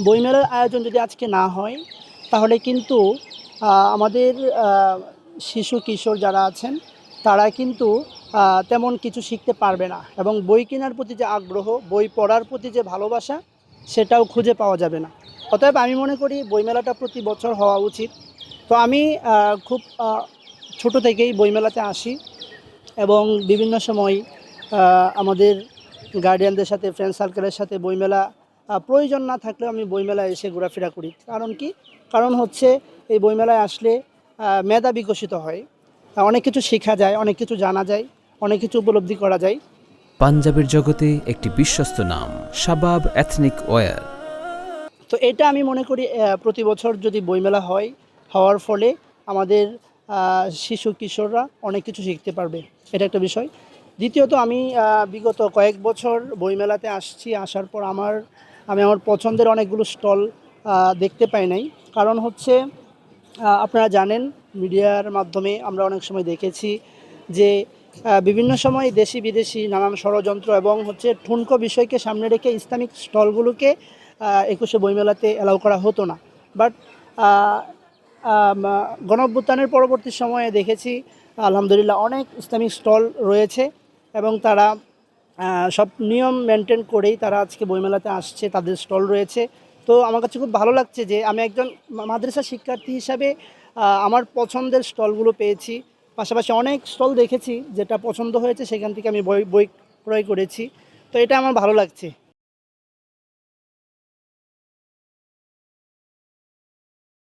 বইমেলার আয়োজন যদি আজকে না হয় তাহলে কিন্তু আমাদের শিশু কিশোর যারা আছেন তারা কিন্তু তেমন কিছু শিখতে পারবে না, এবং বই কেনার প্রতি যে আগ্রহ, বই পড়ার প্রতি যে ভালোবাসা, সেটাও খুঁজে পাওয়া যাবে না। অতএব আমি মনে করি বইমেলাটা প্রতি বছর হওয়া উচিত। তো আমি খুব ছোটো থেকেই বইমেলাতে আসি, এবং বিভিন্ন সময় আমাদের গার্ডিয়ানদের সাথে, ফ্রেন্ড সার্কেলের সাথে বইমেলা প্রয়োজন না থাকলেও আমি বইমেলায় এসে ঘোরাফেরা করি। কারণ কি? কারণ হচ্ছে এই বইমেলায় আসলে মেধা বিকশিত হয়, অনেক কিছু শেখা যায়, অনেক কিছু জানা যায়, অনেক কিছু উপলব্ধি করা যায়। পাঞ্জাবের জগতে একটি বিশ্বস্ত নাম, শাবাব এথনিক ওয়্যার। তো এটা আমি মনে করি প্রতি বছর যদি বইমেলা হয়, হওয়ার ফলে আমাদের শিশু কিশোররা অনেক কিছু শিখতে পারবে, এটা একটা বিষয়। দ্বিতীয়ত আমি বিগত কয়েক বছর বইমেলাতে আসছি, আসার পর আমি আমার পছন্দের অনেকগুলো স্টল দেখতে পাই নাই। কারণ হচ্ছে আপনারা জানেন, মিডিয়ার মাধ্যমে আমরা অনেক সময় দেখেছি যে বিভিন্ন সময় দেশি বিদেশি নানান ষড়যন্ত্র এবং হচ্ছে ঠুনকো বিষয়কে সামনে রেখে ইসলামিক স্টলগুলোকে ২১শে বইমেলাতে অ্যালাউ করা হতো না। বাট গণঅভ্যুত্থানের পরবর্তী সময়ে দেখেছি আলহামদুলিল্লাহ অনেক ইসলামিক স্টল রয়েছে, এবং তারা সব নিয়ম মেনটেন করেই তারা আজকে বইমেলাতে আসছে, তাদের স্টল রয়েছে। তো আমার কাছে খুব ভালো লাগছে যে আমি একজন মাদ্রাসা শিক্ষার্থী হিসাবে আমার পছন্দের স্টলগুলো পেয়েছি। পাশাপাশি অনেক স্টল দেখেছি যেটা পছন্দ হয়েছে, সেখান থেকে আমি বই ক্রয় করেছি। তো এটা আমার ভালো লাগছে।